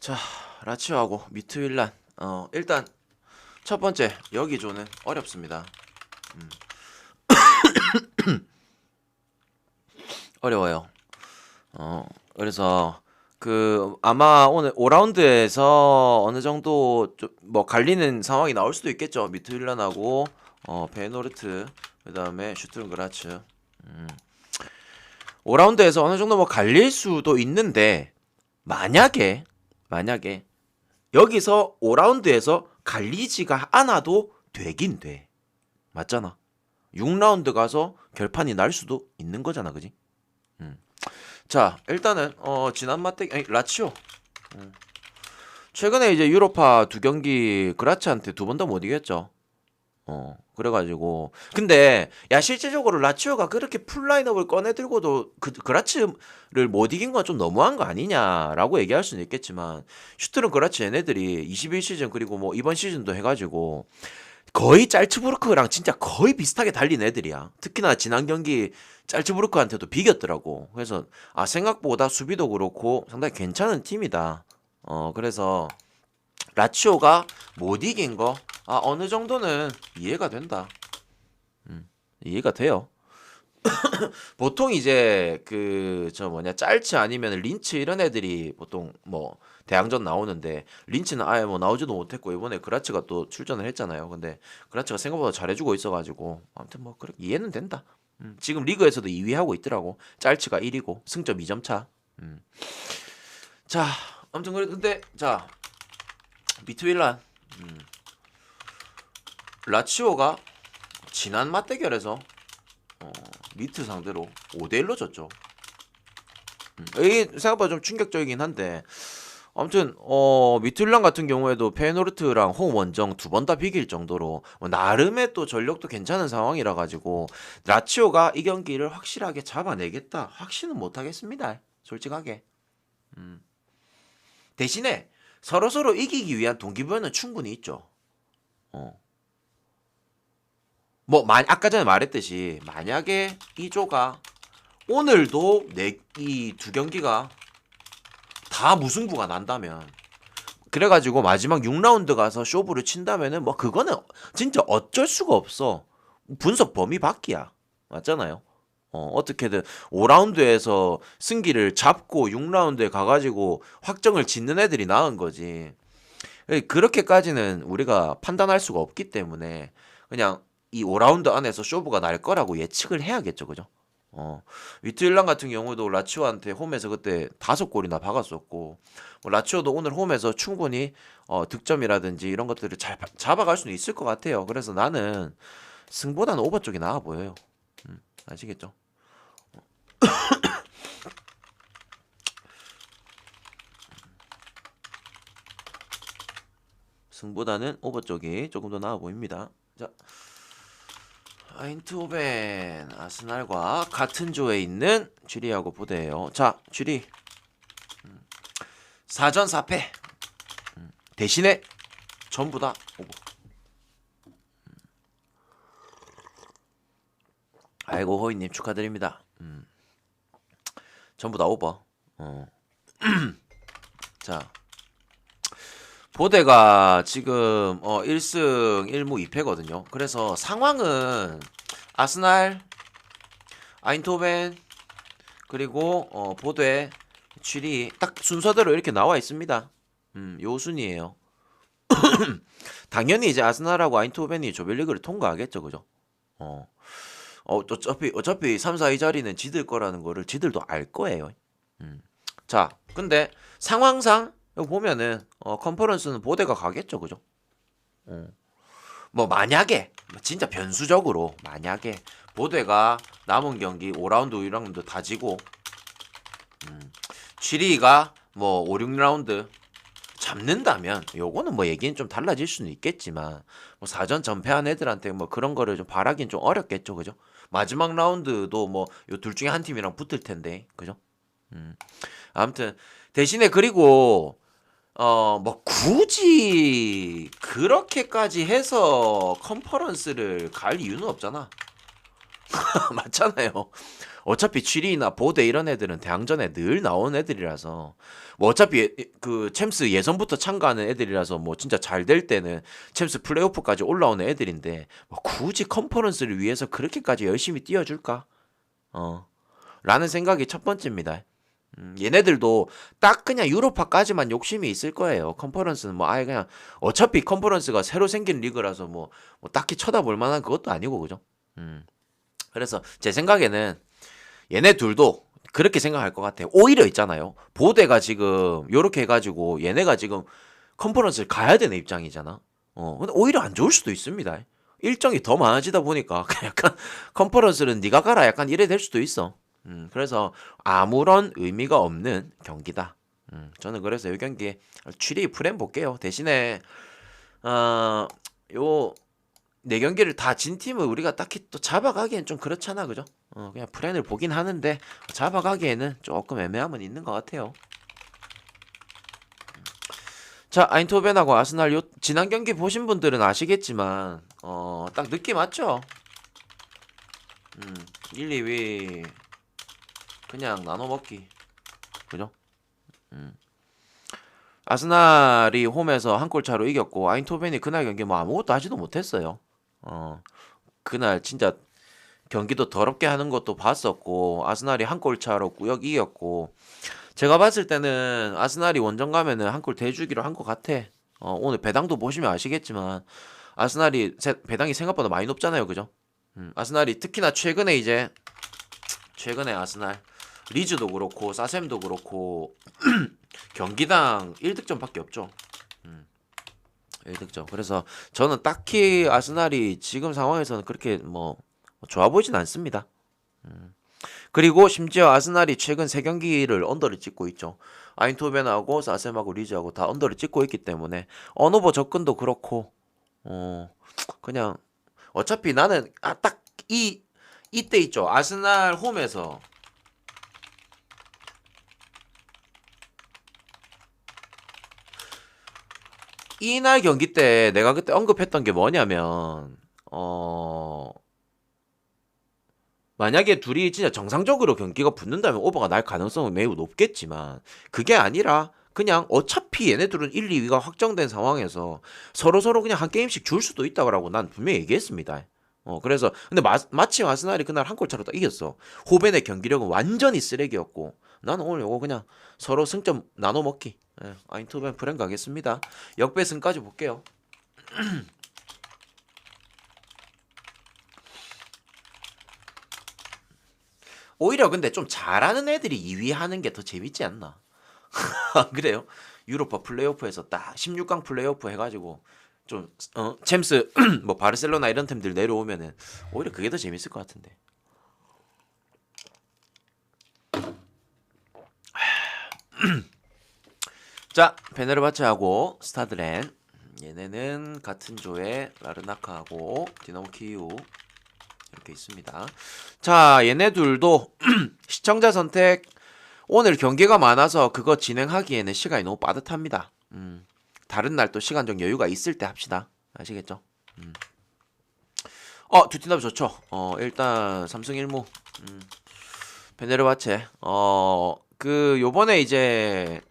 자, 라치오하고 미트윌란. 일단 첫 번째 여기조는 어렵습니다. 어려워요. 그래서 아마 오늘 5라운드에서 어느 정도 좀 뭐 갈리는 상황이 나올 수도 있겠죠. 미트윌란하고 베노르트 그다음에 슈투른그라츠. 5라운드에서 어느 정도 뭐 갈릴 수도 있는데 만약에 여기서 5라운드에서 갈리지가 않아도 되긴 돼. 맞잖아. 6라운드 가서 결판이 날 수도 있는 거잖아, 그지? 자, 일단은 지난 맞대기 아니 라치오. 최근에 이제 유로파 두 경기 그라치한테 두 번 더 못 이겼죠. 그래가지고 근데 야 실제적으로 라치오가 그렇게 풀라인업을 꺼내 들고도 그라치를 못 이긴 건 좀 너무한 거 아니냐라고 얘기할 수는 있겠지만 슈트는 그라치 얘네들이 21시즌 그리고 뭐 이번 시즌도 해가지고 거의 짤츠부르크랑 진짜 거의 비슷하게 달린 애들이야. 특히나 지난 경기 짤츠부르크한테도 비겼더라고. 그래서 생각보다 수비도 그렇고 상당히 괜찮은 팀이다. 그래서 라치오가 못 이긴 거 어느 정도는 이해가 된다. 이해가 돼요. 보통 이제 짤츠 아니면 린츠 이런 애들이 보통 뭐 대항전 나오는데 린츠는 아예 뭐 나오지도 못했고 이번에 그라츠가 또 출전을 했잖아요. 근데 그라츠가 생각보다 잘해주고 있어가지고 아무튼 뭐 그렇게 이해는 된다. 지금 리그에서도 2위 하고 있더라고. 짤츠가 1위고 승점 2점 차. 자, 아무튼 근데 자 미트윌란 라치오가 지난 맞대결에서 미트 상대로 5대1로 졌죠. 이게 생각보다 좀 충격적이긴 한데 아무튼 미트윌란 같은 경우에도 페노르트랑 홍원정 두 번 다 비길 정도로 나름의 또 전력도 괜찮은 상황이라 가지고 라치오가 이 경기를 확실하게 잡아내겠다 확신은 못하겠습니다. 솔직하게. 대신에 서로서로 이기기 위한 동기부여는 충분히 있죠. 뭐 아까 전에 말했듯이 만약에 이조가 오늘도 이 두 경기가 다 무승부가 난다면 그래가지고 마지막 6라운드 가서 쇼부를 친다면은 뭐 그거는 진짜 어쩔 수가 없어. 분석 범위 밖이야. 맞잖아요. 어떻게든 5라운드에서 승기를 잡고 6라운드에 가가지고 확정을 짓는 애들이 나은 거지. 그렇게까지는 우리가 판단할 수가 없기 때문에 그냥 이 5라운드 안에서 쇼부가 날 거라고 예측을 해야겠죠, 그죠? 위트일란 같은 경우도 라치오한테 홈에서 그때 5골이나 박았었고 라치오도 오늘 홈에서 충분히 득점이라든지 이런 것들을 잘 잡아갈 수는 있을 것 같아요. 그래서 나는 승보다는 오버 쪽이 나아 보여요. 아시겠죠? 승보다는 오버 쪽이 조금 더 나아 보입니다. 자, 아인트호벤 아스날과 같은 조에 있는 쥐리하고 보대요. 자, 쥐리 4전 4패 대신에 전부 다 오버. 아이고 호이님 축하드립니다. 전부 다 오버. 자, 보대가 지금 1승 1무 2패거든요. 그래서 상황은 아스날, 아인토벤 그리고 보대, 취리 딱 순서대로 이렇게 나와 있습니다. 요 순이에요. 당연히 이제 아스날하고 아인토벤이 조별리그를 통과하겠죠, 그죠? 어차피 3, 4, 2 자리는 지들 거라는 거를 지들도 알 거예요. 자, 근데 상황상 여기 보면은 컨퍼런스는 보대가 가겠죠, 그죠? 뭐 만약에 진짜 변수적으로 만약에 보대가 남은 경기 5라운드, 6라운드 다 지고 취리가 뭐 5, 6라운드 잡는다면 요거는 뭐 얘기는 좀 달라질 수는 있겠지만 뭐 4전 전패한 애들한테 뭐 그런 거를 좀 바라긴 좀 어렵겠죠, 그죠? 마지막 라운드도 뭐 요 둘 중에 한 팀이랑 붙을 텐데, 그죠? 아무튼 대신에 그리고 뭐 굳이 그렇게까지 해서 컨퍼런스를 갈 이유는 없잖아. 맞잖아요. 어차피 7위나 보대 이런 애들은 대항전에 늘 나온 애들이라서 뭐 어차피 그 챔스 예선부터 참가하는 애들이라서 뭐 진짜 잘 될 때는 챔스 플레이오프까지 올라오는 애들인데 뭐 굳이 컨퍼런스를 위해서 그렇게까지 열심히 뛰어줄까? 어. 라는 생각이 첫 번째입니다. 얘네들도 딱 그냥 유로파까지만 욕심이 있을 거예요. 컨퍼런스는 뭐 아예 그냥 어차피 컨퍼런스가 새로 생긴 리그라서 뭐 딱히 쳐다볼 만한 그것도 아니고 그죠? 그래서 제 생각에는 얘네 둘도 그렇게 생각할 것 같아요. 오히려 있잖아요. 보대가 지금 요렇게 해가지고 얘네가 지금 컨퍼런스를 가야 되는 입장이잖아. 근데 오히려 안 좋을 수도 있습니다. 일정이 더 많아지다 보니까 약간 컨퍼런스는 네가 가라 약간 이래 될 수도 있어. 그래서 아무런 의미가 없는 경기다. 저는 그래서 이 경기에 7위 프렘 볼게요. 대신에 요 네 경기를 다 진 팀을 우리가 딱히 또 잡아가기엔 좀 그렇잖아, 그죠? 그냥 프렌을 보긴 하는데 잡아가기에는 조금 애매함은 있는 것 같아요. 자, 아인토벤하고 아스날 요 지난 경기 보신 분들은 아시겠지만 딱 느낌 맞죠? 1, 2위 그냥 나눠 먹기, 그죠? 아스날이 홈에서 한 골 차로 이겼고 아인토벤이 그날 경기 뭐 아무것도 하지도 못했어요. 그날 진짜 경기도 더럽게 하는 것도 봤었고 아스날이 한 골 차로 꾸역 이겼고 제가 봤을 때는 아스날이 원정 가면은 한 골 대주기로 한 것 같아. 오늘 배당도 보시면 아시겠지만 아스날이 배당이 생각보다 많이 높잖아요, 그죠? 아스날이 특히나 최근에 아스날 리즈도 그렇고 사셈도 그렇고 경기당 1득점밖에 없죠. 1득점. 그래서 저는 딱히 아스날이 지금 상황에서는 그렇게 뭐 좋아 보이진 않습니다. 그리고 심지어 아스날이 최근 3경기를 언더를 찍고 있죠. 아인토벤하고 사셈하고 리즈하고 다 언더를 찍고 있기 때문에 언오버 접근도 그렇고 그냥 어차피 나는 딱 이때 있죠. 아스날 홈에서 이날 경기 때 내가 그때 언급했던 게 뭐냐면 만약에 둘이 진짜 정상적으로 경기가 붙는다면 오버가 날 가능성은 매우 높겠지만 그게 아니라 그냥 어차피 얘네들은 1, 2위가 확정된 상황에서 서로서로 그냥 한 게임씩 줄 수도 있다고 난 분명히 얘기했습니다. 그래서 근데 마침 아스날이 그날 한 골 차로 딱 이겼어. 호벤의 경기력은 완전히 쓰레기였고 나는 오늘 요거 그냥 서로 승점 나눠 먹기. 아인토벤 프렌 가겠습니다. 역배승까지 볼게요. 오히려 근데 좀 잘하는 애들이 2위 하는 게 더 재밌지 않나? 그래요? 유로파 플레이오프에서 딱 16강 플레이오프 해가지고 좀 챔스 뭐 바르셀로나 이런 팀들 내려오면은 오히려 그게 더 재밌을 것 같은데. 자, 베네르바체하고 스타드렌 얘네는 같은 조에 라르나카하고 디나모 키이우 이렇게 있습니다. 자, 얘네 둘도 시청자 선택 오늘 경기가 많아서 그거 진행하기에는 시간이 너무 빠듯합니다. 다른 날 또 시간적 여유가 있을 때 합시다. 아시겠죠? 두 팀 다 좋죠. 일단 3승 1무. 베네르바체. 그 요번에 이제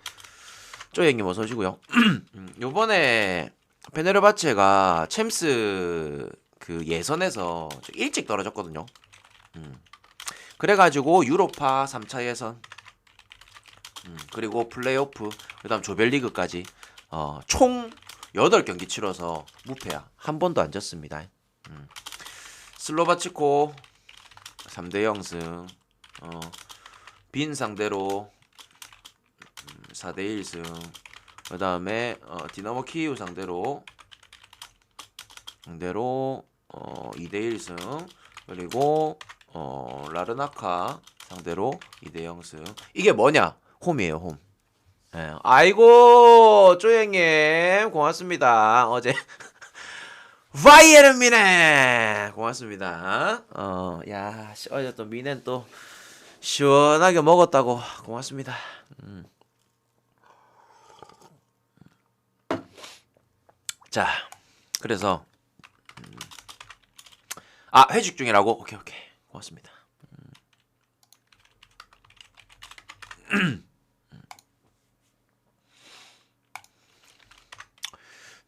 쪼행님 어서 오시고요. 요번에 베네르바체가 챔스 그 예선에서 일찍 떨어졌거든요. 그래가지고 유로파 3차 예선 그리고 플레이오프 그다음 조별리그까지 총 8경기 치러서 무패야. 한 번도 안 졌습니다. 슬로바치코 3대 0승 빈 상대로 4대 1승 그 다음에 디나모 키이우 상대로 2대 1승 그리고 라르나카 상대로 2대 0승. 이게 뭐냐? 홈이에요, 홈. 예. 아이고, 쪼행님 고맙습니다. 어제 바이에른 미넨 고맙습니다. 야, 어제 또 미넨 또 시원하게 먹었다고 고맙습니다. 자, 그래서 회식 중이라고? 오케이. 고맙습니다.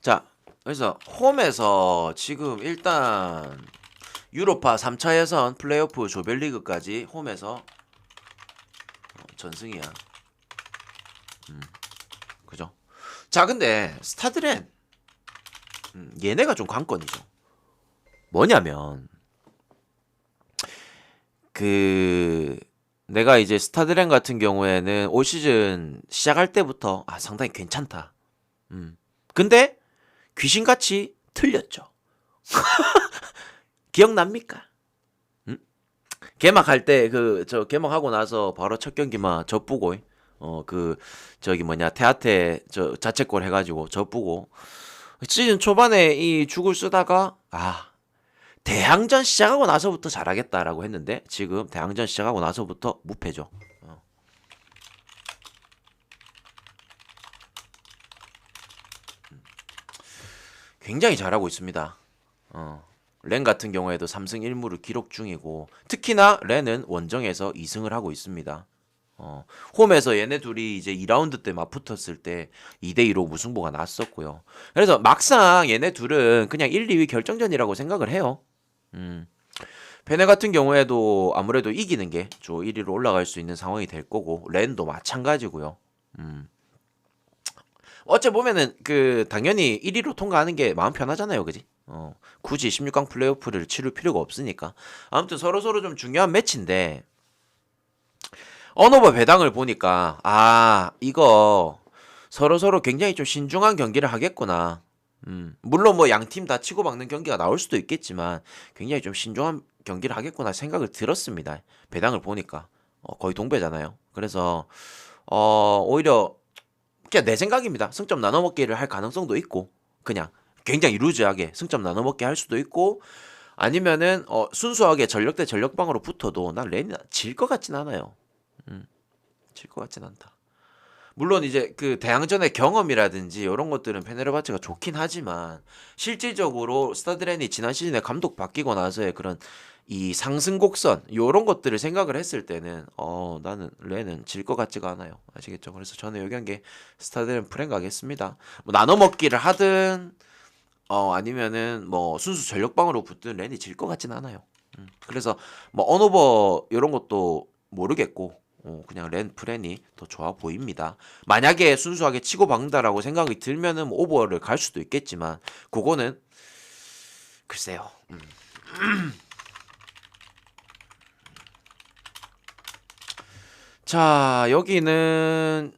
자, 그래서 홈에서 지금 일단 유로파 3차 예선 플레이오프 조별리그까지 홈에서 전승이야. 그죠? 자, 근데 스타드렌 얘네가 좀 관건이죠. 뭐냐면 그 내가 이제 스타드렌 같은 경우에는 올 시즌 시작할 때부터 상당히 괜찮다. 근데 귀신같이 틀렸죠. 기억납니까? 개막할 때 저 개막하고 나서 바로 첫 경기만 젖부고 저기 뭐냐 테아테 저 자책골 해가지고 젖부고 시즌 초반에 이 죽을 쓰다가 대항전 시작하고 나서부터 잘하겠다라고 했는데 지금 대항전 시작하고 나서부터 무패죠. 굉장히 잘하고 있습니다. 렌 같은 경우에도 3승 1무를 기록 중이고 특히나 렌은 원정에서 2승을 하고 있습니다. 홈에서 얘네 둘이 이제 2라운드 때 맞붙었을 때 2대2로 무승부가 났었고요. 그래서 막상 얘네 둘은 그냥 1, 2위 결정전이라고 생각을 해요. 페네 같은 경우에도 아무래도 이기는 게 조 1위로 올라갈 수 있는 상황이 될 거고 렌도 마찬가지고요. 어째 보면은 당연히 1위로 통과하는 게 마음 편하잖아요, 그지? 굳이 16강 플레이오프를 치를 필요가 없으니까. 아무튼 서로 좀 중요한 매치인데 언오버 배당을 보니까 이거 서로 굉장히 좀 신중한 경기를 하겠구나. 물론 뭐 양팀 다 치고받는 경기가 나올 수도 있겠지만 굉장히 좀 신중한 경기를 하겠구나 생각을 들었습니다. 배당을 보니까 거의 동배잖아요. 그래서 오히려 그냥 내 생각입니다. 승점 나눠먹기를 할 가능성도 있고 그냥 굉장히 루즈하게 승점 나눠먹기 할 수도 있고 아니면은 순수하게 전력 대 전력방으로 붙어도 난 렌이 질 것 같진 않아요. 질 것 같진 않다. 물론 이제 대항전의 경험이라든지 이런 것들은 페네르바체가 좋긴 하지만 실질적으로 스타드렌이 지난 시즌에 감독 바뀌고 나서의 그런 이 상승 곡선 이런 것들을 생각을 했을 때는 나는 렌은 질 것 같지가 않아요. 아시겠죠? 그래서 저는 이 경기 스타드렌 프랭 가겠습니다. 뭐 나눠 먹기를 하든 아니면은 뭐 순수 전력방으로 붙든 렌이 질 것 같진 않아요. 그래서 뭐 언오버 이런 것도 모르겠고 그냥 렌 프렌이 더 좋아 보입니다. 만약에 순수하게 치고 박는다라고 생각이 들면은 뭐 오버를 갈 수도 있겠지만 그거는 글쎄요. 자, 여기는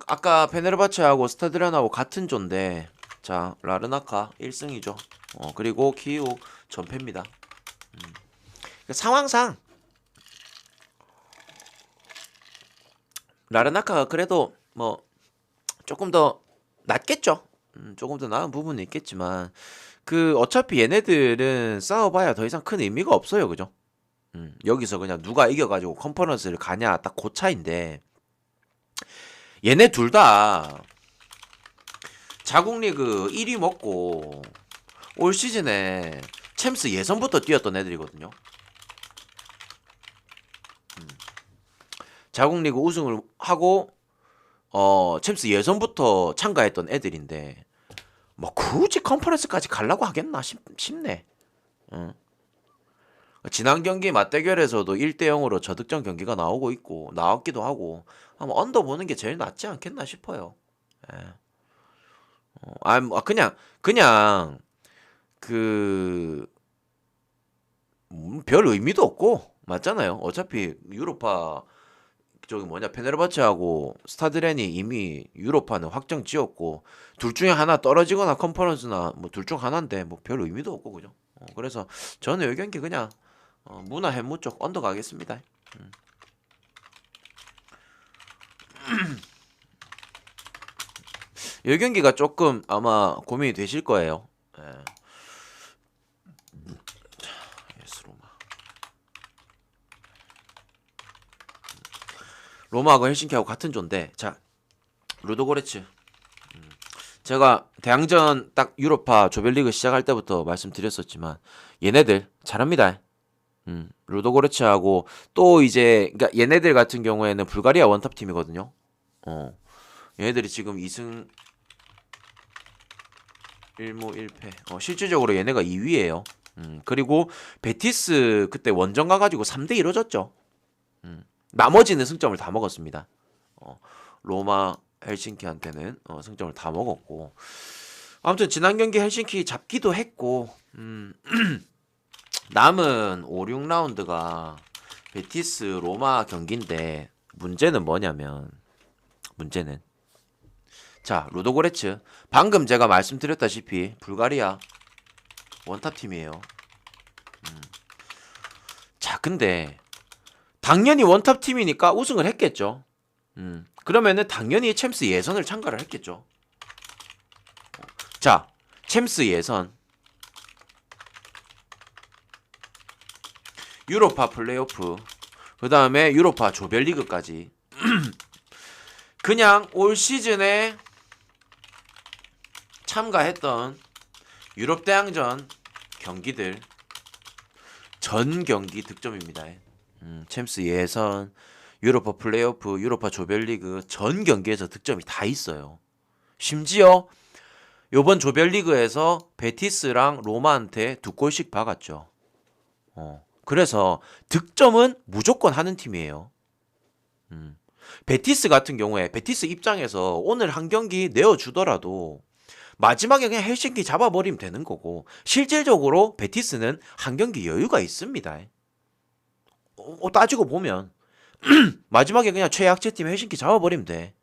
아까 페네르바체하고 스타드렌하고 같은 조인데 자, 라르나카 1승이죠. 그리고 키우 전패입니다. 상황상 라르나카가 그래도 뭐 조금 더 낫겠죠. 조금 더 나은 부분은 있겠지만 어차피 얘네들은 싸워봐야 더 이상 큰 의미가 없어요, 그죠? 여기서 그냥 누가 이겨가지고 컨퍼런스를 가냐 딱 그 차인데 얘네 둘 다 자국 리그 1위 먹고 올 시즌에 챔스 예선부터 뛰었던 애들이거든요. 자국 리그 우승을 하고 챔스 예선부터 참가했던 애들인데 뭐 굳이 컨퍼런스까지 가려고 하겠나 싶네. 지난 경기 맞대결에서도 1대0으로 저득점 경기가 나왔기도 하고 한번 언더 보는 게 제일 낫지 않겠나 싶어요. 예. 그냥 별 의미도 없고 맞잖아요. 어차피 유로파 저기 뭐냐 페네르바체하고 스타드렌이 이미 유로파는 확정 지었고 둘 중에 하나 떨어지거나 컨퍼런스나 뭐 둘 중 하나인데 뭐 별 의미도 없고 그죠. 그래서 저는 이 경기 그냥 무나 햄무 쪽 언더 가겠습니다. 이 경기가 조금 아마 고민이 되실 거예요. 예. 로마하고 헬싱키하고 같은 조인데 자 루도고레츠 제가 대항전 딱 유로파 조별리그 시작할 때부터 말씀드렸었지만 얘네들 잘합니다. 루도고레츠하고 또 이제 그러니까 얘네들 같은 경우에는 불가리아 원탑 팀이거든요. 얘네들이 지금 2승 1무 1패. 실질적으로 얘네가 2위예요. 그리고 베티스 그때 원정 가가지고 3대 1로 졌죠. 나머지는 승점을 다 먹었습니다. 로마 헬싱키한테는 승점을 다 먹었고 아무튼 지난 경기 헬싱키 잡기도 했고 남은 5, 6라운드가 베티스 로마 경기인데 문제는 뭐냐면 자 루도고레츠 방금 제가 말씀드렸다시피 불가리아 원탑 팀이에요. 자 근데 당연히 원탑 팀이니까 우승을 했겠죠. 그러면은 당연히 챔스 예선을 참가를 했겠죠. 자 챔스 예선 유로파 플레이오프 그 다음에 유로파 조별리그까지 그냥 올 시즌에 참가했던 유럽 대항전 경기들 전 경기 득점입니다. 챔스 예선, 유로파 플레이오프, 유로파 조별리그 전 경기에서 득점이 다 있어요. 심지어 요번 조별리그에서 베티스랑 로마한테 2골씩 박았죠. 그래서 득점은 무조건 하는 팀이에요. 베티스 같은 경우에 베티스 입장에서 오늘 한 경기 내어주더라도 마지막에 그냥 헬싱키 잡아버리면 되는 거고 실질적으로 베티스는 한 경기 여유가 있습니다. 따지고 보면 마지막에 그냥 최약체팀 헬싱키 잡아버리면 돼.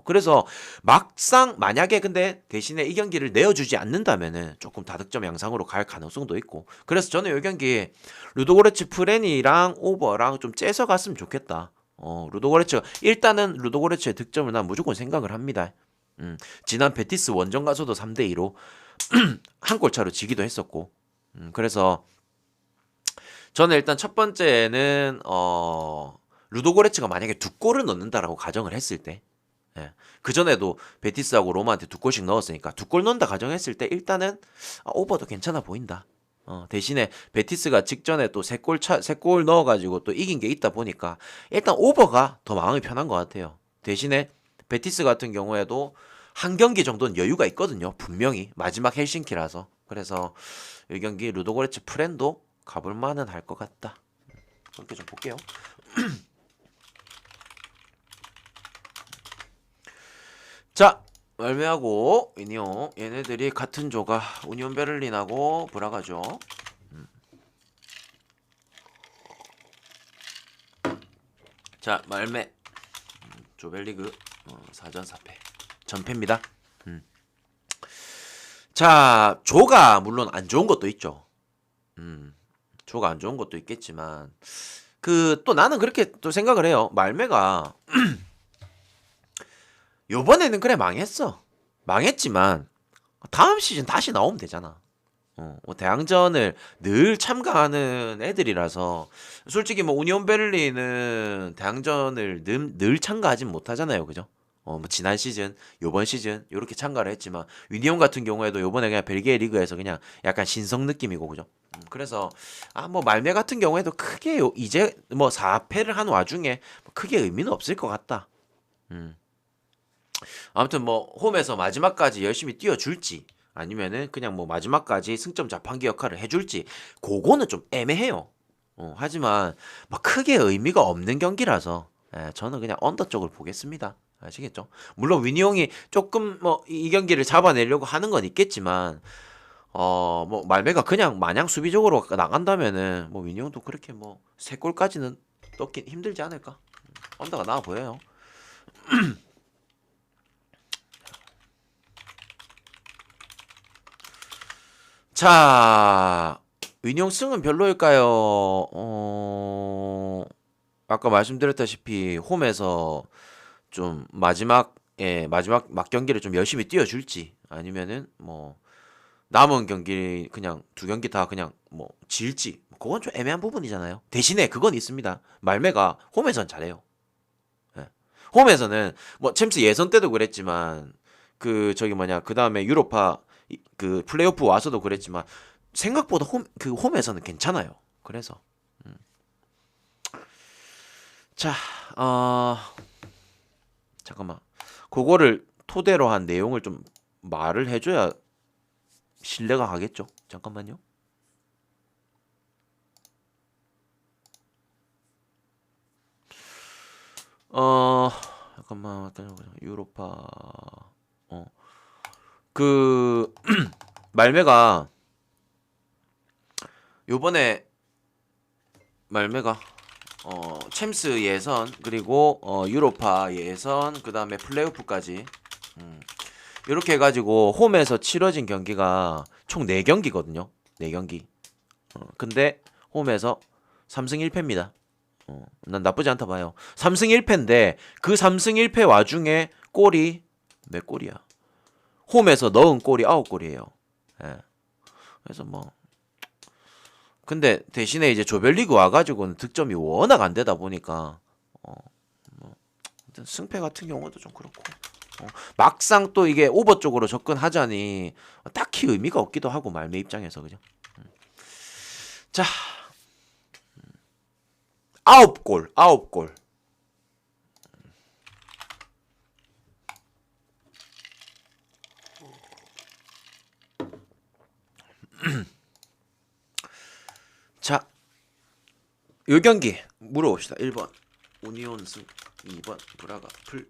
그래서 막상 만약에 근데 대신에 이 경기를 내어주지 않는다면은 조금 다득점 양상으로 갈 가능성도 있고 그래서 저는 이 경기 루도고레츠 프렌이랑 오버랑 좀 째서 갔으면 좋겠다. 루도고레츠가 일단은 루도고레츠의 득점을 난 무조건 생각을 합니다. 지난 베티스 원정 가서도 3대2로 한 골 차로 지기도 했었고 그래서 저는 일단 첫 번째는 루도고레츠가 만약에 2골을 넣는다라고 가정을 했을 때 그전에도 베티스하고 로마한테 2골씩 넣었으니까 2골 넣는다 가정했을 때 일단은 오버도 괜찮아 보인다. 대신에 베티스가 직전에 또 3골 넣어가지고 또 이긴 게 있다 보니까 일단 오버가 더 마음이 편한 것 같아요. 대신에 베티스 같은 경우에도 한 경기 정도는 여유가 있거든요. 분명히 마지막 헬싱키라서. 그래서 이 경기 루도고레츠 프렌도 가볼 만은 할 것 같다. 이렇게 좀 볼게요. 자 말매하고 유니온 얘네들이 같은 조가 우니온 베를린하고 브라가죠. 자 말매 조별리그 4전 4패 전패입니다. 자 조가 물론 안 좋은 것도 있죠. 조가 안 좋은 것도 있겠지만 그 또 나는 그렇게 또 생각을 해요. 말매가 요번에는 그래 망했지만 다음 시즌 다시 나오면 되잖아. 뭐 대항전을 늘 참가하는 애들이라서 솔직히 뭐 우니온 베를린은 대항전을 늘 참가하진 못하잖아요, 그죠? 뭐 지난 시즌, 요번 시즌 요렇게 참가를 했지만 유니온 같은 경우에도 요번에 그냥 벨기에 리그에서 그냥 약간 신성 느낌이고 그죠? 그래서 뭐 말매 같은 경우에도 크게 이제 뭐 4패를 한 와중에 크게 의미는 없을 것 같다. 아무튼 뭐 홈에서 마지막까지 열심히 뛰어줄지 아니면은 그냥 뭐 마지막까지 승점 자판기 역할을 해줄지 그거는 좀 애매해요. 하지만 막 크게 의미가 없는 경기라서 저는 그냥 언더 쪽을 보겠습니다. 아시겠죠? 물론 위니용이 조금 뭐 이 경기를 잡아내려고 하는 건 있겠지만 뭐 말매가 그냥 마냥 수비적으로 나간다면은 뭐 위니용도 그렇게 뭐 3골까지는 넣긴 힘들지 않을까? 언더가 나아 보여요. 자, 위니용 승은 별로일까요? 아까 말씀드렸다시피 홈에서 좀 마지막 막 경기를 좀 열심히 뛰어줄지 아니면은 뭐 남은 경기 그냥 2경기 다 그냥 뭐 질지 그건 좀 애매한 부분이잖아요. 대신에 그건 있습니다. 말매가 홈에선 잘해요. 예. 홈에서는 뭐 챔스 예선 때도 그랬지만 그 저기 뭐냐 그 다음에 유로파 그 플레이오프 와서도 그랬지만 생각보다 홈에서는 괜찮아요. 그래서 자, 잠깐만. 그거를 토대로 한 내용을 좀 말을 해줘야 신뢰가 가겠죠. 잠깐만요. 잠깐만. 유로파. 그 말매가 요번에 말매가 챔스 예선 그리고 유로파 예선 그다음에 플레이오프까지 이렇게 해가지고 홈에서 치러진 경기가 총 4경기거든요. 4경기. 근데 홈에서 3승 1패입니다. 난 나쁘지 않다 봐요. 3승 1패인데 그 3승 1패 와중에 골이 몇 골이야? 홈에서 넣은 골이 9골이에요. 예. 그래서 뭐 근데 대신에 이제 조별리그 와가지고는 득점이 워낙 안 되다 보니까 뭐 승패 같은 경우도 좀 그렇고 막상 또 이게 오버 쪽으로 접근하자니 딱히 의미가 없기도 하고 말매 입장에서 그죠? 자 9골 자, 요 경기 물어봅시다. 1번 우니온 승, 2번 브라가 풀.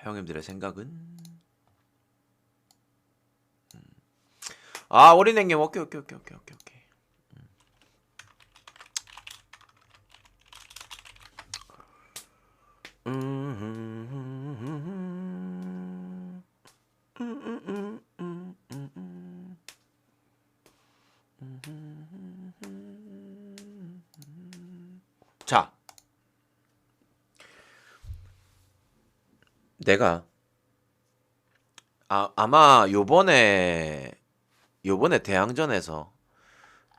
형님들의 생각은? 어린 행님 오케이. 자, 내가 아마 요번에 대항전에서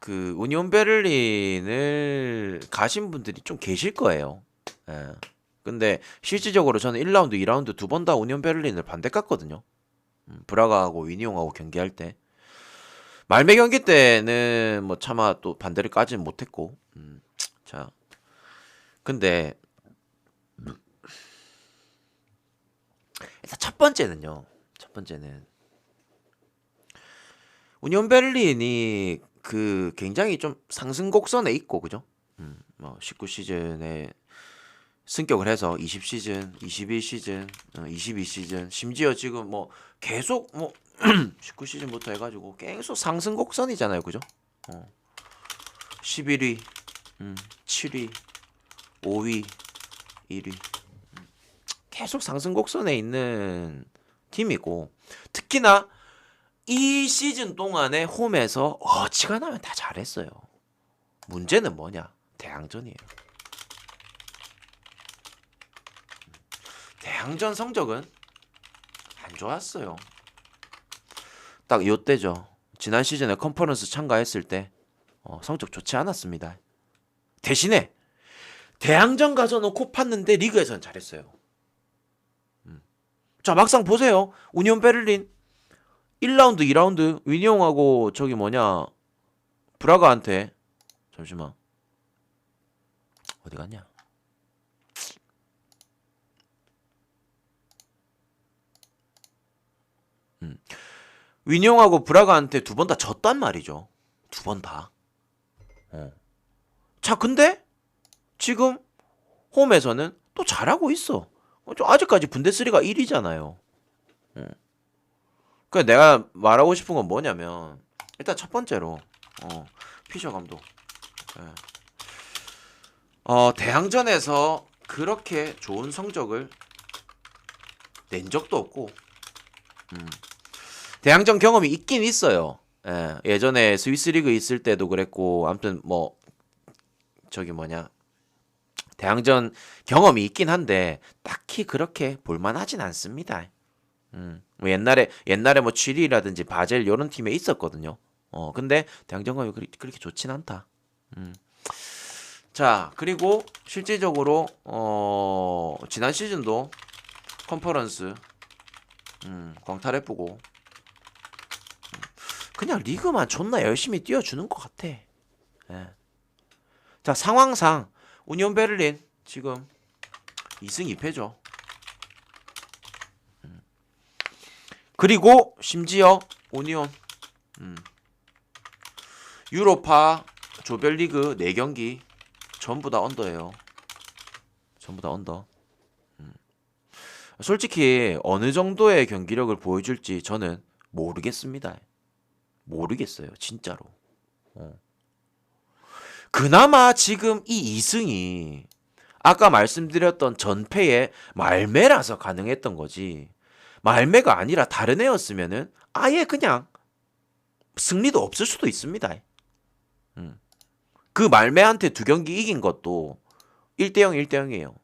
그 우니온 베를린을 가신 분들이 좀 계실 거예요. 예. 근데 실질적으로 저는 1라운드, 2라운드 두 번 다 우니온 베를린을 반대 깠거든요. 브라가하고 위니옹하고 경기할 때. 말매 경기 때는 뭐 차마 또 반대를 까지는 못했고. 자, 근데 일단 첫 번째는 우니온 베를린이 그 굉장히 좀 상승 곡선에 있고 그죠? 뭐 19시즌에 승격을 해서 20시즌, 21시즌, 22시즌 심지어 지금 뭐 계속 뭐 19시즌부터 해가지고 계속 상승 곡선이잖아요, 그죠? 11위, 7위, 5위, 1위 계속 상승 곡선에 있는 팀이고 특히나 이 시즌 동안에 홈에서 어지간하면 다 잘했어요. 문제는 뭐냐? 대항전이에요. 대항전 성적은 안 좋았어요. 딱 요때죠. 지난 시즌에 컨퍼런스 참가했을 때 성적 좋지 않았습니다. 대신에 대항전 가서 놓고 팠는데 리그에서는 잘했어요. 자 막상 보세요. 우니온 베를린 1라운드, 2라운드 위니옹하고 저기 뭐냐 브라가한테 잠시만 어디 갔냐? 위니옹하고 브라가한테 두 번 다 졌단 말이죠. 두 번 다. 자 근데 지금 홈에서는 또 잘하고 있어. 아직까지 분데스리가 1위잖아요. 그 내가 말하고 싶은 건 뭐냐면 일단 첫 번째로 피셔 감독 대항전에서 그렇게 좋은 성적을 낸 적도 없고 대항전 경험이 있긴 있어요. 예전에 스위스 리그 있을 때도 그랬고 아무튼 뭐 저기 뭐냐 대항전 경험이 있긴 한데 딱히 그렇게 볼만하진 않습니다. 뭐 옛날에 뭐 취리라든지 바젤 이런 팀에 있었거든요. 근데 대항전 경험이 그렇게 좋진 않다. 자 그리고 실질적으로 지난 시즌도 컨퍼런스 광탈해보고 그냥 리그만 존나 열심히 뛰어주는 것 같아. 예. 자, 상황상 우니온 베를린 지금 2승 2패죠. 그리고 심지어 우니온 유로파 조별리그 4경기 전부 다 언더예요. 전부 다 언더. 솔직히 어느 정도의 경기력을 보여줄지 저는 모르겠습니다. 모르겠어요, 진짜로. 그나마 지금 이 2승이 아까 말씀드렸던 전패의 말매라서 가능했던 거지. 말매가 아니라 다른 애였으면은 아예 그냥 승리도 없을 수도 있습니다. 그 말매한테 2경기 이긴 것도 1대0, 1대0이에요.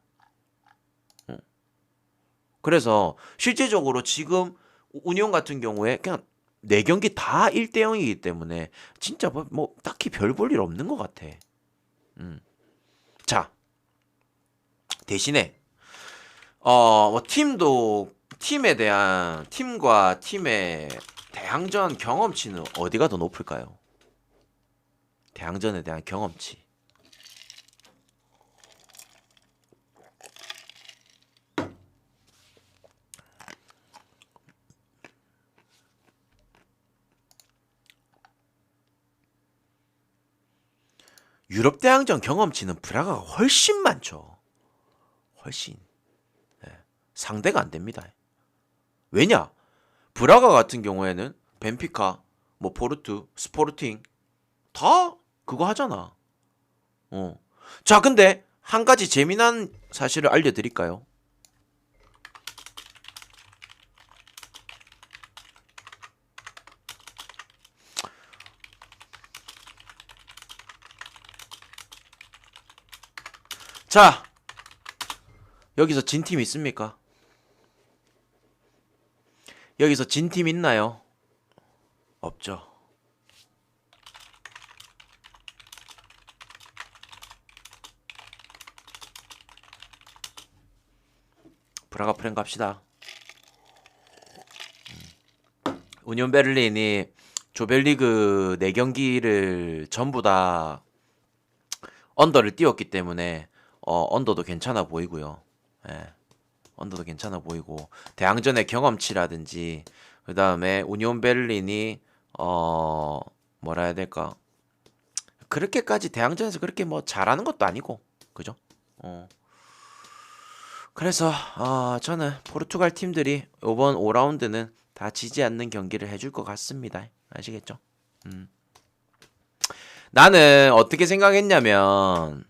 그래서 실제적으로 지금 우니온 같은 경우에 그냥 4경기 다 1대0이기 때문에 진짜 뭐 딱히 별 볼 일 없는 것 같아. 자, 대신에 뭐 팀과 팀의 대항전 경험치는 어디가 더 높을까요? 대항전에 대한 경험치. 유럽 대항전 경험치는 브라가가 훨씬 많죠. 훨씬. 네. 상대가 안 됩니다. 왜냐? 브라가 같은 경우에는 벤피카, 뭐 포르투, 스포르팅 다 그거 하잖아. 자, 근데 한 가지 재미난 사실을 알려드릴까요? 자, 여기서 진 팀 있습니까? 여기서 진 팀 있나요? 없죠. 브라가 프랭 갑시다. 우니온 베를린이 조별리그 4경기를 전부 다 언더를 띄웠기 때문에 언더도 괜찮아 보이고요. 예. 언더도 괜찮아 보이고 대항전의 경험치라든지 그 다음에 우니온 베를린이 뭐라 해야 될까, 그렇게까지 대항전에서 그렇게 뭐 잘하는 것도 아니고 그죠? 그래서 저는 포르투갈 팀들이 이번 5라운드는 다 지지 않는 경기를 해줄 것 같습니다. 아시겠죠? 나는 어떻게 생각했냐면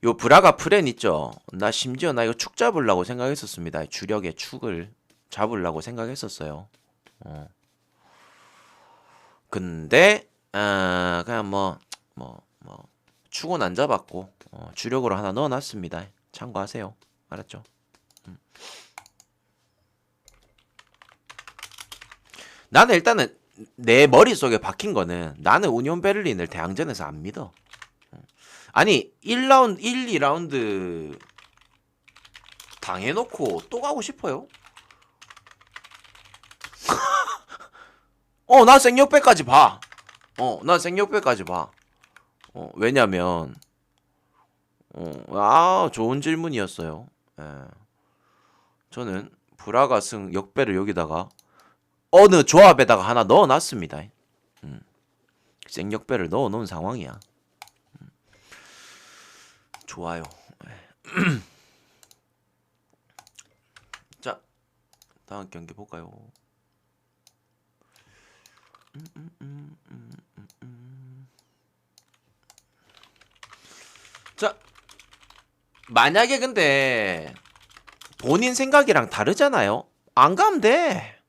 요 브라가 프렌 있죠. 나 심지어 나 이거 축 잡으려고 생각했었습니다. 주력의 축을 잡으려고 생각했었어요. 근데 그냥 뭐 축은 안 잡았고 주력으로 하나 넣어놨습니다. 참고하세요. 알았죠? 나는 일단은 내 머릿속에 박힌 거는 나는 우니온 베를린을 대항전에서 안 믿어. 아니 1라운드 1, 2라운드 당해놓고 또 가고 싶어요? 나 생역배까지 봐. 나 생역배까지 봐. 왜냐면 좋은 질문이었어요. 예. 저는 브라가 승 역배를 여기다가 어느 조합에다가 하나 넣어놨습니다. 생역배를 넣어놓은 상황이야. 좋아요. 자, 다음 경기 볼까요? 자, 만약에 근데 본인 생각이랑 다르잖아요. 안 가면 돼.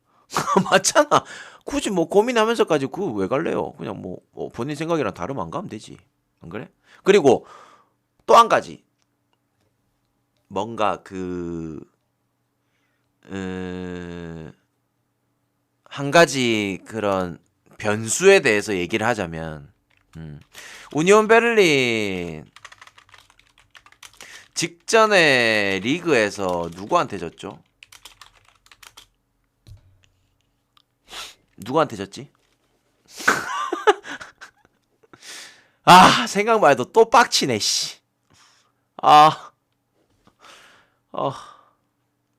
맞잖아. 굳이 뭐 고민하면서까지 그 왜 갈래요? 그냥 뭐 본인 생각이랑 다르면 안 가면 되지. 안 그래? 그리고 또 한 가지. 뭔가 한 가지 그런 변수에 대해서 얘기를 하자면, 우니온 베를린 직전에 리그에서 누구한테 졌죠? 누구한테 졌지? 생각만 해도 또 빡치네, 씨. 아, 어,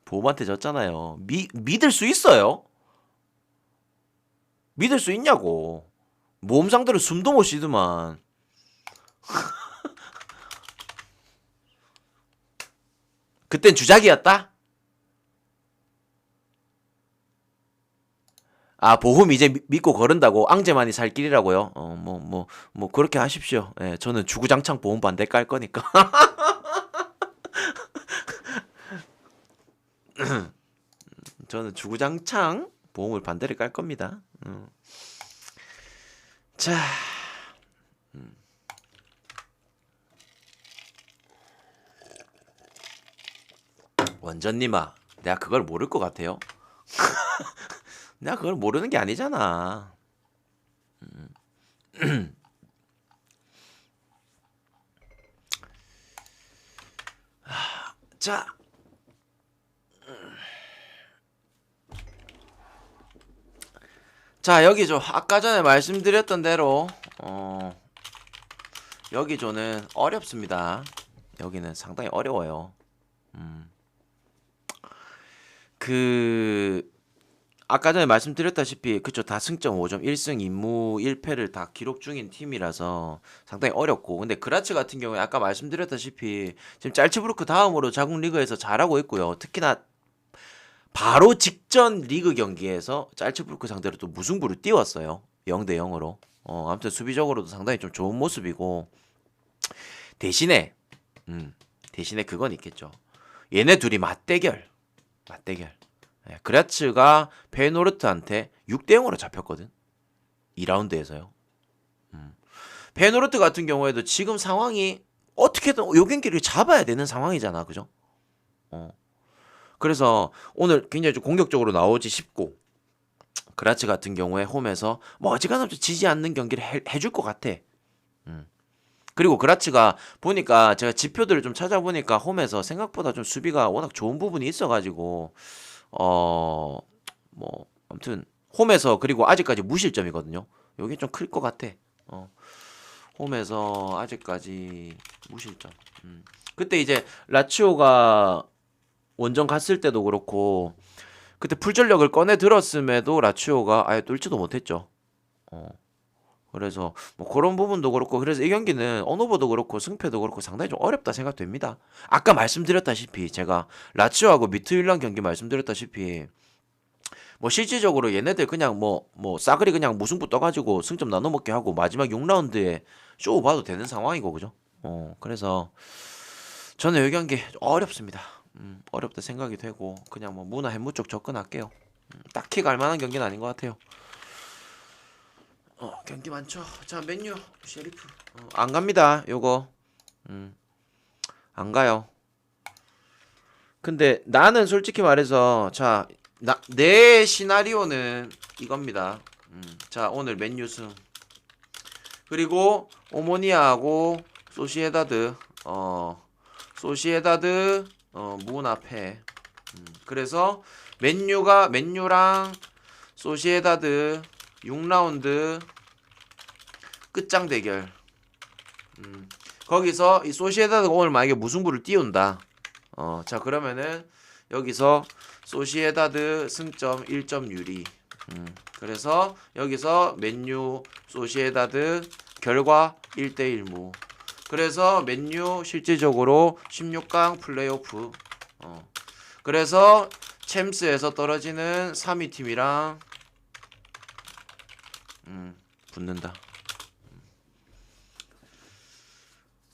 보험한테 졌잖아요. 믿을 수 있어요? 믿을 수 있냐고. 모험 상대로 숨도 못 쉬더만. 그땐 주작이었다? 보험 이제 믿고 거른다고 앙제만이 살 길이라고요? 그렇게 하십시오. 예, 저는 주구장창 보험 반대 깔 거니까. 저는 주구장창 보험을 반대를 깔 겁니다. 자, 원전님아, 내가 그걸 모를 것 같아요? 내가 그걸 모르는 게 아니잖아. 자, 여기죠. 아까 전에 말씀드렸던 대로 여기조는 어렵습니다. 여기는 상당히 어려워요. 아까 전에 말씀드렸다시피 그쵸, 다 승점 5점, 1승 2무 1패를 다 기록 중인 팀이라서 상당히 어렵고, 근데 그라츠 같은 경우에 아까 말씀드렸다시피 지금 짤츠부르크 다음으로 자국 리그에서 잘하고 있고요. 특히나 바로 직전 리그 경기에서 짤츠부르크 상대로 또 무승부를 띄웠어요. 0대 0으로. 아무튼 수비적으로도 상당히 좀 좋은 모습이고, 대신에 대신에 그건 있겠죠. 얘네 둘이 맞대결. 예, 그라츠가 페노르트한테 6대 0으로 잡혔거든. 2라운드에서요. 페노르트 같은 경우에도 지금 상황이 어떻게든 요 경기를 잡아야 되는 상황이잖아. 그죠? 그래서 오늘 굉장히 좀 공격적으로 나오지 싶고, 그라츠 같은 경우에 홈에서 뭐 어지간하면 지지 않는 경기를 해줄 것 같아. 그리고 그라츠가 보니까 제가 지표들을 좀 찾아보니까 홈에서 생각보다 좀 수비가 워낙 좋은 부분이 있어가지고 아무튼 홈에서, 그리고 아직까지 무실점이거든요. 요게 좀 클 것 같아. 홈에서 아직까지 무실점. 그때 이제 라치오가 원정 갔을 때도 그렇고 그때 풀전력을 꺼내 들었음에도 라치오가 아예 뚫지도 못했죠. 그래서 뭐 그런 부분도 그렇고, 그래서 이 경기는 언오버도 그렇고 승패도 그렇고 상당히 좀 어렵다 생각됩니다. 아까 말씀드렸다시피 제가 라치오하고 미트윌란 경기 말씀드렸다시피 뭐 실질적으로 얘네들 그냥 싸그리 그냥 무승부 떠가지고 승점 나눠 먹게 하고 마지막 6라운드에 쇼 봐도 되는 상황이고, 그죠? 그래서 저는 이 경기 어렵습니다. 어렵다 생각이 되고 그냥 뭐 무나 햄무 쪽 접근할게요. 딱히 갈만한 경기는 아닌 것 같아요. 경기 많죠. 자, 맨유, 셰리프. 안 갑니다. 요거. 안 가요. 근데 나는 솔직히 말해서 내 시나리오는 이겁니다. 자, 오늘 맨유 승. 그리고 오모니아하고 소시에다드 문 앞에. 그래서 맨유랑 소시에다드 6라운드 끝장 대결. 거기서 이 소시에다드가 오늘 만약에 무승부를 띄운다. 자, 그러면은 여기서 소시에다드 승점 1점 유리. 그래서 여기서 맨유 소시에다드 결과 1대1 무. 그래서 맨유 실질적으로 16강 플레이오프. 그래서 챔스에서 떨어지는 3위 팀이랑 붙는다.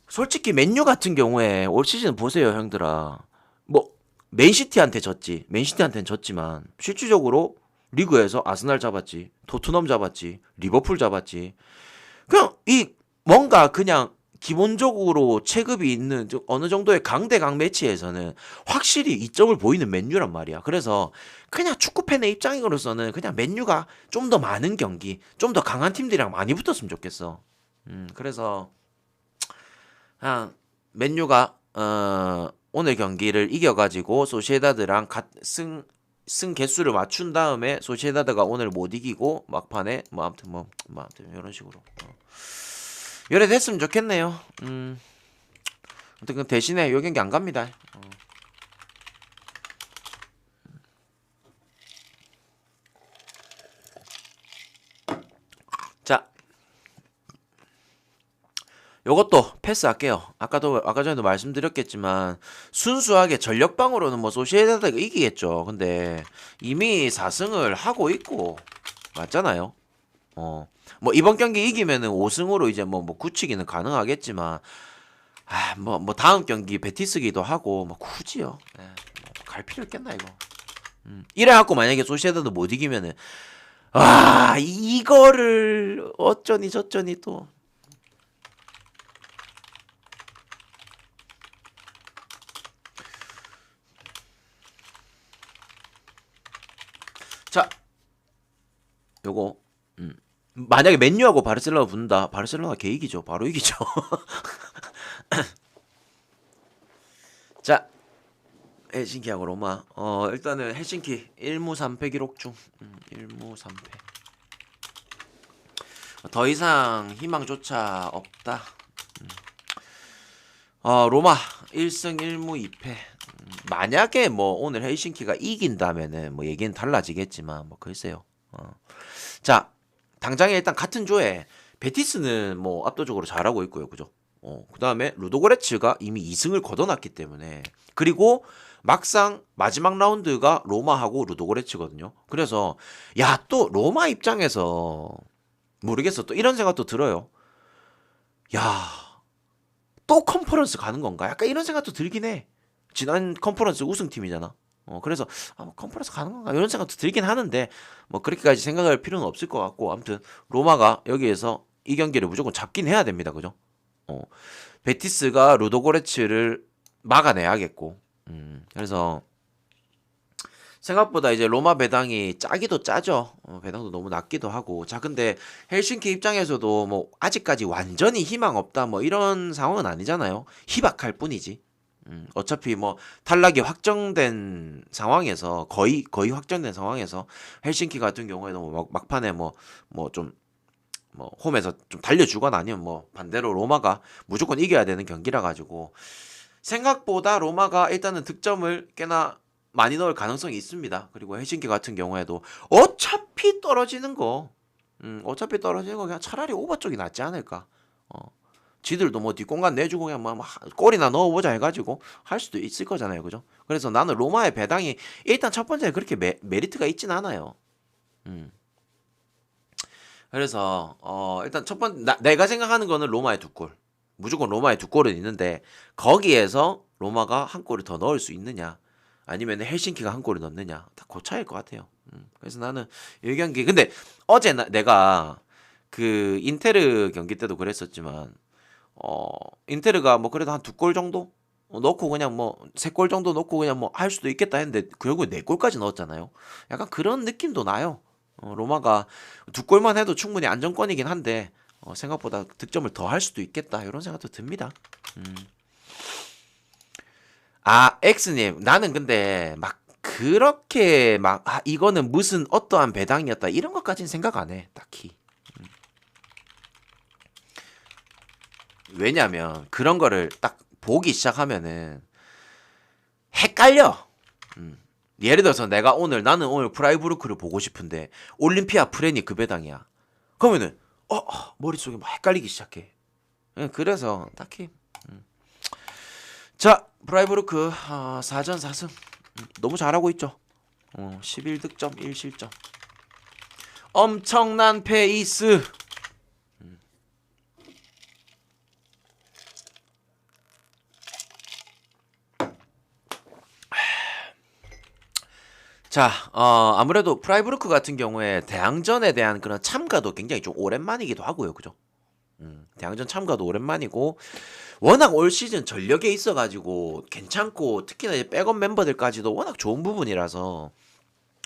솔직히 맨유 같은 경우에 올 시즌 보세요, 형들아. 뭐 맨시티한테는 졌지만 실질적으로 리그에서 아스날 잡았지, 토트넘 잡았지, 리버풀 잡았지. 그냥 뭔가 그냥 기본적으로 체급이 있는 어느 정도의 강대강 매치에서는 확실히 이점을 보이는 맨유란 말이야. 그래서 그냥 축구팬의 입장으로서는 그냥 맨유가 좀 더 많은 경기, 좀 더 강한 팀들이랑 많이 붙었으면 좋겠어. 그래서 그냥 맨유가 오늘 경기를 이겨가지고 소시에다드랑 승 개수를 맞춘 다음에 소시에다드가 오늘 못 이기고 막판에 아무튼 이런 식으로 요래 됐으면 좋겠네요. 아무튼 그 대신에 요 경기 안 갑니다. 자, 요것도 패스할게요. 아까 전에도 말씀드렸겠지만 순수하게 전력방으로는 뭐 소시에다가 이기겠죠. 근데 이미 4승을 하고 있고 맞잖아요. 뭐 이번 경기 이기면은 5승으로 이제 뭐 굳히기는 가능하겠지만 뭐 다음 경기 베티스기도 하고 뭐 굳이요. 뭐갈 필요 있겠나 이거. 이래갖고 만약에 소시에다도 못 이기면은 이거를 어쩌니 저쩌니 또. 자, 요거 만약에 맨유하고 바르셀로나 붙는다. 바르셀로나 개이기죠. 바로 이기죠. 자, 헬싱키하고 로마. 일단은 헬싱키 1무 3패 기록 중. 1무 3패. 더 이상 희망조차 없다. 로마 1승 1무 2패. 만약에 뭐 오늘 헬싱키가 이긴다면은 뭐 얘기는 달라지겠지만 뭐 글쎄요. 자, 당장에 일단 같은 조에 베티스는 뭐 압도적으로 잘하고 있고요. 그죠? 그다음에 루도고레츠가 이미 2승을 거둬놨기 때문에 그리고 막상 마지막 라운드가 로마하고 루도고레츠거든요. 그래서 또 로마 입장에서 모르겠어. 또 이런 생각도 들어요. 또 컨퍼런스 가는 건가? 약간 이런 생각도 들긴 해. 지난 컨퍼런스 우승팀이잖아. 그래서 뭐 컨퍼런스 가는 건가? 이런 생각도 들긴 하는데 뭐 그렇게까지 생각할 필요는 없을 것 같고 아무튼 로마가 여기에서 이 경기를 무조건 잡긴 해야 됩니다. 그죠? 베티스가 루도고레츠를 막아내야겠고 그래서 생각보다 이제 로마 배당이 짜기도 짜죠. 배당도 너무 낮기도 하고. 자, 근데 헬싱키 입장에서도 뭐 아직까지 완전히 희망 없다 뭐 이런 상황은 아니잖아요. 희박할 뿐이지. 어차피 뭐 탈락이 확정된 상황에서 거의 확정된 상황에서 헬싱키 같은 경우에는 뭐 막판에 뭐 좀 뭐 홈에서 좀 달려주거나 아니면 뭐 반대로 로마가 무조건 이겨야 되는 경기라 가지고 생각보다 로마가 일단은 득점을 꽤나 많이 넣을 가능성이 있습니다. 그리고 헬싱키 같은 경우에도 어차피 떨어지는 거 그냥 차라리 오버 쪽이 낫지 않을까. 지들도 뭐 뒷공간 내주고 그냥 뭐 골이나 넣어보자 해가지고 할 수도 있을 거잖아요, 그죠? 그래서 나는 로마의 배당이 일단 첫 번째 그렇게 메리트가 있진 않아요. 그래서 일단 내가 생각하는 거는 로마의 두 골. 무조건 로마의 두 골은 있는데 거기에서 로마가 한 골을 더 넣을 수 있느냐 아니면 헬싱키가 한 골을 넣느냐 다 그 차이일 것 같아요. 그래서 나는 이 경기 근데 어제 내가 그 인테르 경기 때도 그랬었지만 인테르가 뭐 그래도 한 두 골 정도 넣고 그냥 뭐 세 골 정도 넣고 그냥 뭐 할 수도 있겠다 했는데 결국에 네 골까지 넣었잖아요. 약간 그런 느낌도 나요. 로마가 두 골만 해도 충분히 안정권이긴 한데 생각보다 득점을 더 할 수도 있겠다 이런 생각도 듭니다. 엑스님 나는 근데 막 그렇게 막 이거는 무슨 어떠한 배당이었다 이런 것까지는 생각 안 해 딱히. 왜냐면 그런 거를 딱 보기 시작하면은 헷갈려. 예를 들어서 나는 오늘 프라이부르크를 보고 싶은데 올림피아 프렌이 그 배당이야. 그러면은 머릿속에 막 헷갈리기 시작해. 그래서 딱히 자 프라이부르크 4전 4승 너무 잘하고 있죠. 11득점 1실점 엄청난 페이스. 자, 아무래도 프라이부르크 같은 경우에 대항전에 대한 그런 참가도 굉장히 좀 오랜만이기도 하고요. 그죠? 대항전 참가도 오랜만이고 워낙 올 시즌 전력에 있어가지고 괜찮고 특히나 이제 백업 멤버들까지도 워낙 좋은 부분이라서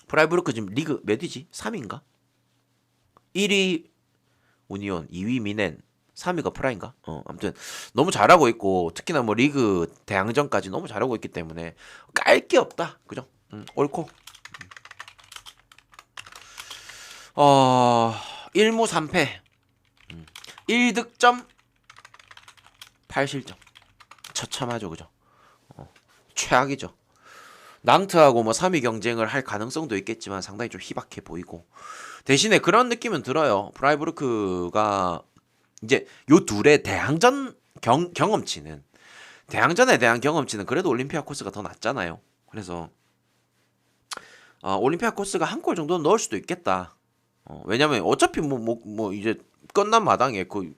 프라이부르크 지금 리그 몇이지? 3위인가? 1위 우니온, 2위 미넨, 3위가 프라인가? 아무튼 너무 잘하고 있고 특히나 뭐 리그 대항전까지 너무 잘하고 있기 때문에 깔 게 없다. 그죠? 옳고 1무 3패 1득점 8실점. 처참하죠, 그죠? 최악이죠. 낭트하고 뭐 3위 경쟁을 할 가능성도 있겠지만 상당히 좀 희박해 보이고, 대신에 그런 느낌은 들어요. 프라이부르크가 이제 요 둘의 대항전 경험치는, 대항전에 대한 경험치는 그래도 올림피아코스가 더 낫잖아요. 그래서 올림피아코스가 한 골 정도는 넣을 수도 있겠다. 왜냐면 어차피 뭐 이제 끝난 마당에 그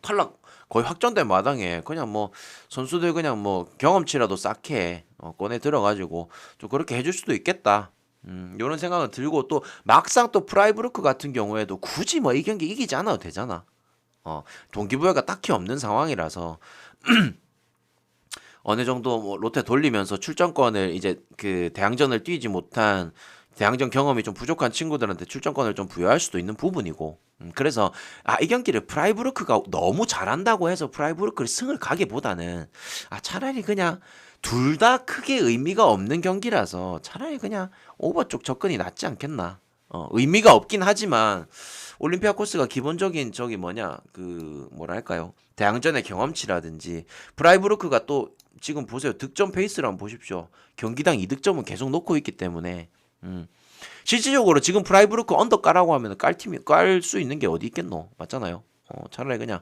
탈락 거의 확정된 마당에 그냥 뭐 선수들 그냥 뭐 경험치라도 쌓게 꺼내 들어가지고 좀 그렇게 해줄 수도 있겠다. 이런 생각은 들고, 또 막상 또 프라이부르크 같은 경우에도 굳이 뭐 이 경기 이기지 않아도 되잖아. 동기부여가 딱히 없는 상황이라서 어느 정도 뭐 롯데 돌리면서 출전권을, 이제 그 대항전을 뛰지 못한 대항전 경험이 좀 부족한 친구들한테 출전권을 좀 부여할 수도 있는 부분이고, 그래서 이 경기를 프라이부르크가 너무 잘한다고 해서 프라이부르크를 승을 가기보다는 차라리 그냥 둘 다 크게 의미가 없는 경기라서 차라리 그냥 오버 쪽 접근이 낫지 않겠나. 의미가 없긴 하지만 올림피아코스가 기본적인 저기 뭐냐 그 뭐랄까요, 대항전의 경험치라든지, 프라이부르크가 또 지금 보세요, 득점 페이스를 한번 보십시오. 경기당 2득점은 계속 놓고 있기 때문에 실질적으로 지금 프라이부르크 언더 까라고 하면 깔 팀이 깔 수 있는 게 어디 있겠노, 맞잖아요. 차라리 그냥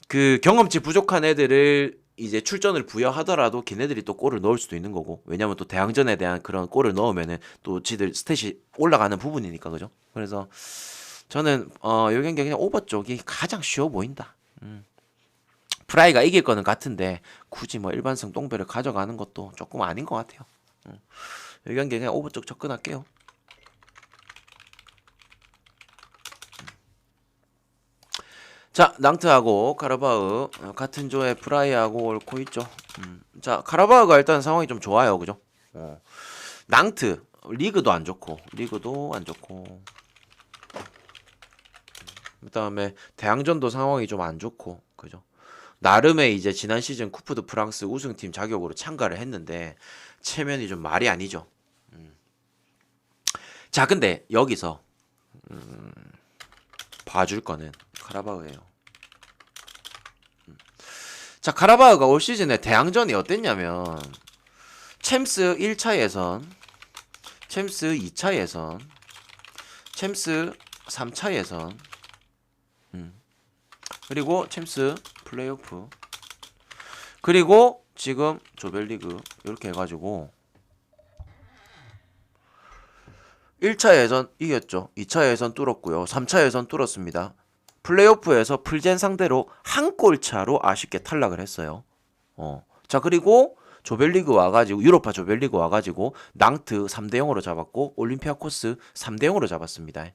그 경험치 부족한 애들을 이제 출전을 부여하더라도 걔네들이 또 골을 넣을 수도 있는 거고, 왜냐면 또 대항전에 대한 그런 골을 넣으면은 또 지들 스탯이 올라가는 부분이니까, 그죠? 그래서 저는 요 경기 그냥 오버 쪽이 가장 쉬워 보인다. 프라이가 이길 거는 같은데 굳이 뭐 일반성 똥배를 가져가는 것도 조금 아닌 것 같아요. 요 경기 그냥 오버 쪽 접근할게요. 자, 낭트하고 카라바흐 같은 조에 프라이하고 옳고 있죠. 자, 카라바흐가 일단 상황이 좀 좋아요, 그죠? 낭트 리그도 안 좋고, 그다음에 대항전도 상황이 좀 안 좋고, 그죠? 나름의 이제 지난 시즌 쿠프 드 프랑스 우승팀 자격으로 참가를 했는데 체면이 좀 말이 아니죠. 자, 근데 여기서 봐줄 거는 카라바흐예요. 자, 카라바흐가 올 시즌에 대항전이 어땠냐면 챔스 1차 예선, 챔스 2차 예선, 챔스 3차 예선, 그리고 챔스 플레이오프, 그리고 지금 조별리그 이렇게 해가지고 1차 예선 이겼죠. 2차 예선 뚫었고요. 3차 예선 뚫었습니다. 플레이오프에서 풀젠 상대로 한 골 차로 아쉽게 탈락을 했어요. 자, 그리고 조별리그 와가지고, 유로파 조별리그 와가지고 낭트 3대 0으로 잡았고 올림피아코스 3대 0으로 잡았습니다.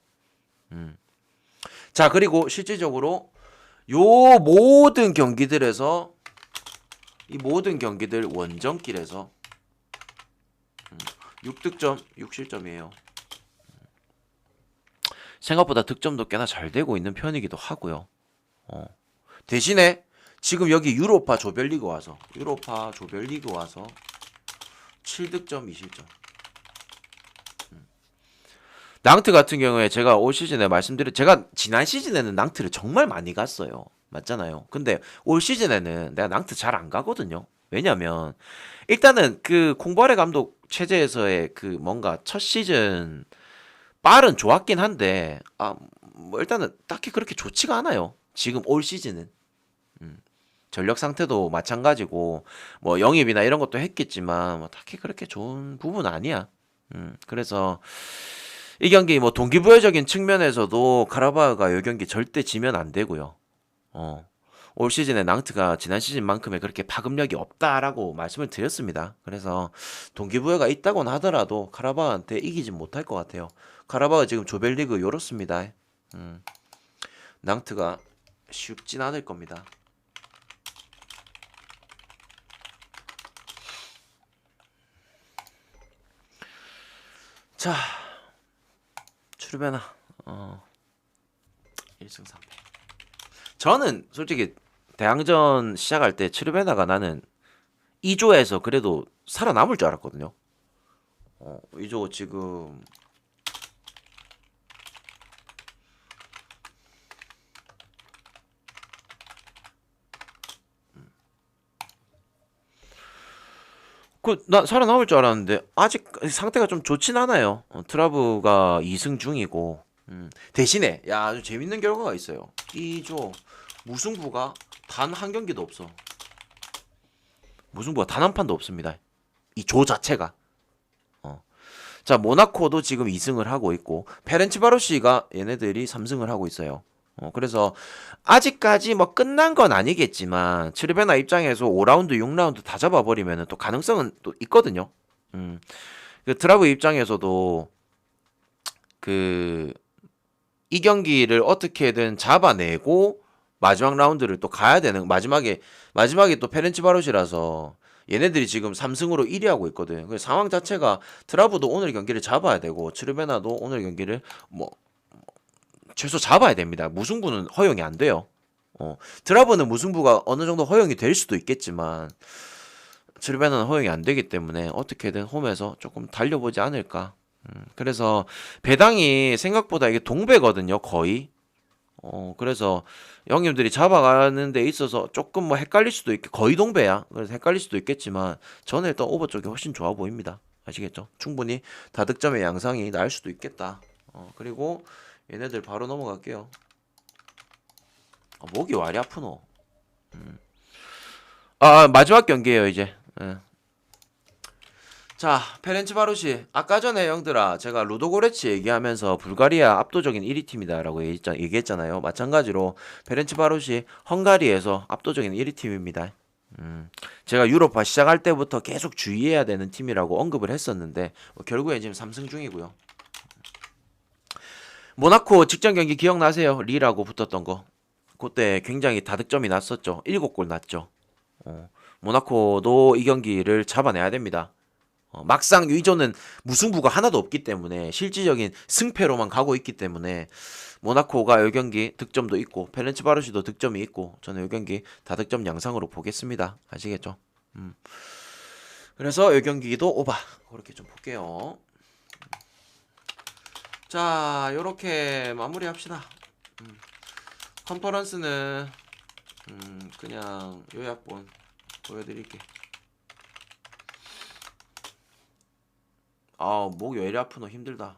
자, 그리고 실질적으로 요 모든 경기들에서, 이 모든 경기들 원정길에서 6득점 6실점이에요. 생각보다 득점도 꽤나 잘 되고 있는 편이기도 하고요. 대신에 지금 여기 유로파 조별리그 와서 7득점 2실점. 낭트 같은 경우에 제가 올 시즌에 제가 지난 시즌에는 낭트를 정말 많이 갔어요. 맞잖아요. 근데 올 시즌에는 내가 낭트 잘 안 가거든요. 왜냐면 일단은 그 콩바레 감독 체제에서의 그 뭔가 첫 시즌 빨은 좋았긴 한데 뭐 일단은 딱히 그렇게 좋지가 않아요. 지금 올 시즌은 전력 상태도 마찬가지고 뭐 영입이나 이런 것도 했겠지만 뭐 딱히 그렇게 좋은 부분 아니야. 그래서 이 경기 뭐 동기부여적인 측면에서도 카라바흐가 이 경기 절대 지면 안 되고요. 올 시즌에 낭트가 지난 시즌만큼의 그렇게 파급력이 없다라고 말씀을 드렸습니다. 그래서 동기부여가 있다고는 하더라도 카라바흐한테 이기진 못할 것 같아요. 카라바흐 지금 조별리그 요렇습니다. 낭트가 쉽진 않을 겁니다. 자, 추르베나 1승 3패. 저는 솔직히 대항전 시작할 때 추르베나가 나는 2조에서 그래도 살아남을 줄 알았거든요. 2조 지금 나 살아남을 줄 알았는데 아직 상태가 좀 좋진 않아요. 트라브가 2승 중이고. 대신에 야 아주 재밌는 결과가 있어요. 이조 무승부가 단 한 경기도 없어. 무승부가 단 한 판도 없습니다. 이 조 자체가. 자, 모나코도 지금 2승을 하고 있고 페렌치바로시가 얘네들이 3승을 하고 있어요. 그래서 아직까지 뭐 끝난 건 아니겠지만 트리베나 입장에서 5라운드, 6라운드 다 잡아버리면 또 가능성은 또 있거든요. 그 트라브 입장에서도 그 이 경기를 어떻게든 잡아내고 마지막 라운드를 또 가야 되는 마지막에 또 페렌치바로시라서 얘네들이 지금 3승으로 1위 하고 있거든. 그 상황 자체가 트라브도 오늘 경기를 잡아야 되고 트르베나도 오늘 경기를 뭐 최소 잡아야 됩니다. 무승부는 허용이 안 돼요. 트라브는 무승부가 어느 정도 허용이 될 수도 있겠지만 트르베나는 허용이 안 되기 때문에 어떻게든 홈에서 조금 달려보지 않을까. 그래서 배당이 생각보다 이게 동배거든요, 거의. 그래서 형님들이 잡아가는 데 있어서 조금 뭐 헷갈릴 수도 거의 동배야. 그래서 헷갈릴 수도 있겠지만 저는 일단 오버 쪽이 훨씬 좋아 보입니다. 아시겠죠? 충분히 다득점의 양상이 날 수도 있겠다. 그리고 얘네들 바로 넘어갈게요. 목이 와리 아프노. 마지막 경기예요 이제. 예. 자, 페렌치바로시. 아까 전에 형들아, 제가 루도고레치 얘기하면서 불가리아 압도적인 1위 팀이다라고 얘기했잖아요. 마찬가지로 페렌치바로시 헝가리에서 압도적인 1위 팀입니다. 제가 유럽파 시작할 때부터 계속 주의해야 되는 팀이라고 언급을 했었는데 결국에 지금 3승 중이고요. 모나코 직전 경기 기억나세요? 리라고 붙었던 거. 그때 굉장히 다득점이 났었죠. 7골 났죠. 모나코도 이 경기를 잡아내야 됩니다. 막상 위조는 무승부가 하나도 없기 때문에 실질적인 승패로만 가고 있기 때문에 모나코가 이 경기 득점도 있고 페렌치바로시도 득점이 있고 저는 이 경기 다득점 양상으로 보겠습니다. 아시겠죠? 그래서 이 경기도 오바 그렇게 좀 볼게요. 자, 요렇게 마무리합시다. 컨퍼런스는 그냥 요약본 보여드릴게. 목이 왜 이리 아프노 힘들다.